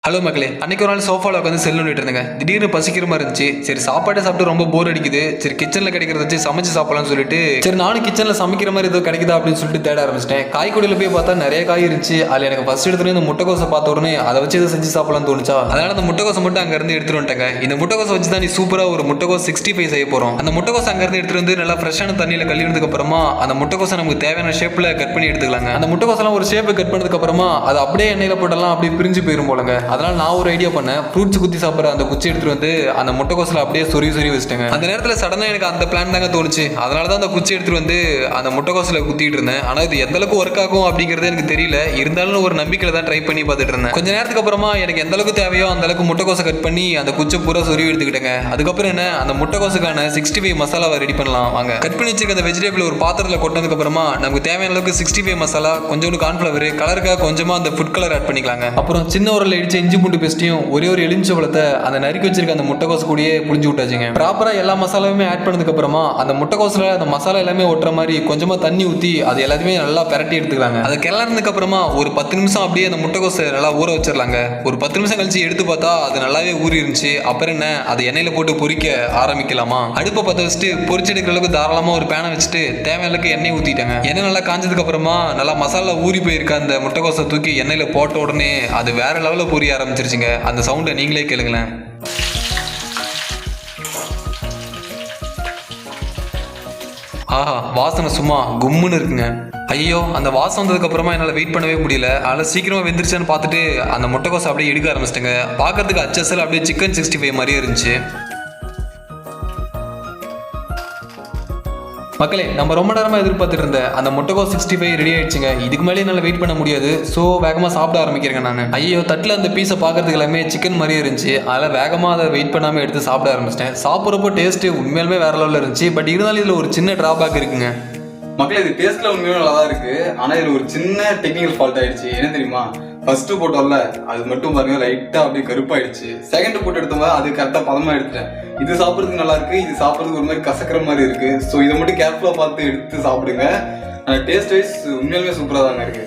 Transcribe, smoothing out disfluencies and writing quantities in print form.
Hello மக்களே, அன்னைக்கு ஒரு நாள் சோஃபாவில் உட்காந்து செல் நோண்டிட்டு இருந்தேங்க. திடீர்னு பசிக்கிற மாதிரி இருந்துச்சு. சரி சாப்பாடு சாப்பிட்டு ரொம்ப போர் அடிக்குது, சரி கிச்சனில் கிடைக்கிறத வச்சு சமைச்சு சாப்பிடலாம்னு சொல்லிட்டு சரி நானும் கிச்சனில் சமைக்கிற மாதிரி ஏதோ கிடைக்குதா அப்படின்னு சொல்லிட்டு தேட ஆரம்பிச்சிட்டேன். காய்கறியில் போய் பார்த்தா நிறைய காய் இருந்துச்சு. அதில் எனக்கு ஃபர்ஸ்ட் எடுத்துட்டு இந்த முட்டைக்கோசை பார்த்த உடனே அதை வச்சு எதை செஞ்சு சாப்பிடலாம்னு தோணுச்சா, அதனால அந்த முட்டைக்கோசை மட்டும் அங்கேருந்து எடுத்துட்டு வந்துட்டேங்க. இந்த முட்டைக்கோசை வச்சு தான் நீ சூப்பராக ஒரு முட்டைக்கோஸ் 65 செய்ய போகிறோம். அந்த முட்டைக்கோசை அங்கேருந்து எடுத்துட்டு வந்து நல்லா ஃப்ரெஷ்ஷான தண்ணியில் கழுவினதுக்கு அப்புறமா அந்த முட்டைக்கோசை நமக்கு தேவையான ஷேப்பில் கட் பண்ணி எடுத்துக்கலாங்க. அந்த முட்டைக்கோசெல்லாம் ஒரு ஷேப்பு கட் பண்ணதுக்கு அப்புறமா அதை அப்படியே எண்ணெயில் போட்டெல்லாம் அப்படியே பிரிஞ்சு போயிரும் போலங்க. அதனால நான் ஒரு ஐடியா பண்ணேன். ஃப்ரூட்ஸ் குத்தி சாப்பிட்ற அந்த குச்சி எடுத்துட்டு வந்து அந்த முட்டைக்கோசில் அப்படியே சொருவி வச்சுட்டேங்க. அந்த நேரத்தில் சடனாக எனக்கு அந்த பிளான் தாங்க தோணுச்சு. அதனால தான் அந்த குச்சி எடுத்துட்டு வந்து அந்த முட்டைக்கோசில் குத்திட்டு இருந்தேன். ஆனால் இது எந்த அளவுக்கு ஒர்க் ஆகும் அப்படிங்கிறது எனக்கு தெரியல. இருந்தாலும் ஒரு நம்பிக்கையில் தான் ட்ரை பண்ணி பார்த்துட்டு இருந்தேன். கொஞ்ச நேரத்துக்கு அப்புறமா எனக்கு எந்த அளவுக்கு தேவையோ அந்த அளவுக்கு முட்டைக்கோசை கட் பண்ணி அந்த குச்சை பூரா சொருவி எடுத்துக்கிட்டேங்க. அதுக்கப்புறம் என்ன, அந்த முட்டைக்கோசுக்கான 65 மசாலாவை ரெடி பண்ணலாம் வாங்க. கட் பண்ணி வச்சிருக்க அந்த வெஜிடபிள் ஒரு பாத்திரத்தில் கொட்டதுக்கு அப்புறமா நமக்கு தேவையான அளவுக்கு 65 மசாலா, கொஞ்சோண்டு கார்ன்ஃபிளவர், கலருக்காக கொஞ்சமா அந்த ஃபுட் கலர் ஆட் பண்ணிக்கலாங்க. அப்புறம் சின்ன உரல்ல இடிச்ச இஞ்சி பூண்டு பேஸ்ட்டையும் ஒரே ஒரு எலுமிச்சை பழத்தை அந்த நறுக்கி வச்சிருக்க அந்த முட்டைக்கோசு கூடயே புளிஞ்சு விட்டாச்சுங்க. ப்ராப்பரா எல்லா மசாலாவுமே ஆட் பண்ணதுக்கு அப்புறமா அந்த முட்டைக்கோசுல அந்த மசாலா எல்லாமே ஒட்டுற மாதிரி கொஞ்சமா தண்ணி ஊற்றி அது எல்லாத்தையுமே நல்லா பிரட்டி எடுத்துக்கலாங்க. அதை கிளறினதுக்கு அப்புறமா ஒரு 10 நிமிஷம் அப்படியே அந்த முட்டைக்கோசை நல்லா ஊற வச்சிடலாங்க. ஒரு 10 நிமிஷம் கழிச்சு எடுத்து பார்த்தா அது நல்லாவே ஊறி இருந்துச்சு. அப்புறம் என்ன, அதை எண்ணெயில போட்டு பொரிக்க ஆரம்பிக்கலாமா. அடுப்பை பற்ற வச்சுட்டு பொரிச்சு எடுக்கிற அளவுக்கு தாராளமா ஒரு பேனை வச்சுட்டு தேவையான அளவுக்கு எண்ணெய் ஊற்றிட்டாங்க. எண்ணெய் நல்லா காஞ்சதுக்கு அப்புறமா நல்லா மசாலா ஊறி போயிருக்க அந்த முட்டைக்கோசை தூக்கி எண்ணெயில போட்ட உடனே அது வேற லெவலில் பொரிய ஆரம்பிச்சிருச்சுங்க. அந்த சவுண்டை நீங்களே கேளுங்களேன். ஆஹா, வாசனை சும்மா கும்முன்னு இருக்குங்க. ஐயோ, அந்த வாசம் வந்ததுக்கு அப்புறமா என்னால் வெயிட் பண்ணவே முடியல. அதனால் சீக்கிரமா வெந்துருச்சான்னு பார்த்துட்டு அந்த முட்டைக்கோசை அப்படியே எடுக்க ஆரம்பிச்சிட்டேங்க. பார்க்கறதுக்கு அச்சசல் அப்படியே சிக்கன் 65 மாதிரியே இருந்துச்சு. மக்களே, நம்ம ரொம்ப நேரமாக எதிர்பார்த்துட்டு இருந்த அந்த முட்டைக்கோஸ் 65 ரெடி ஆயிடுச்சுங்க. இதுக்கு மேலே என்னால் வெயிட் பண்ண முடியாது. ஸோ வேகமாக சாப்பிட ஆரம்பிக்கிறேங்க நான். ஐயோ, தட்டில் அந்த பீஸை பார்க்கறதுக்கு எல்லாமே சிக்கன் மாதிரியே இருந்துச்சு. அதில் வேகமாக அதை வெயிட் பண்ணாமல் எடுத்து சாப்பிட ஆரம்பிச்சிட்டேன். சாப்பிட்றப்போ டேஸ்ட்டு உண்மையிலுமே வேற லெவலில் இருந்துச்சு. பட் இருந்தாலும் இதில் ஒரு சின்ன டிராபேக் இருக்குங்க. மக்களே, இது டேஸ்ட்ல உண்மையுமே நல்லா தான் இருக்கு. ஆனா இது ஒரு சின்ன டெக்னிக்கல் ஃபால்ட் ஆயிடுச்சு. என்ன தெரியுமா, ஃபர்ஸ்ட் போட்டோம்ல அது மட்டும் பாருங்க லைட்டா அப்படியே கருப்பாயிடுச்சு. செகண்ட் போட்டு எடுத்தோம்ல அது கரெக்டா பதமா எடுத்துட்டேன். இது சாப்பிட்றதுக்கு நல்லா இருக்கு, இது சாப்பிட்றதுக்கு ஒரு மாதிரி கசக்கிற மாதிரி இருக்கு. ஸோ இதை மட்டும் கேர்ஃபுல்லா பார்த்து எடுத்து சாப்பிடுங்க. டேஸ்ட் வைஸ் உண்மையிலுமே சூப்பரா தாங்க இருக்கு.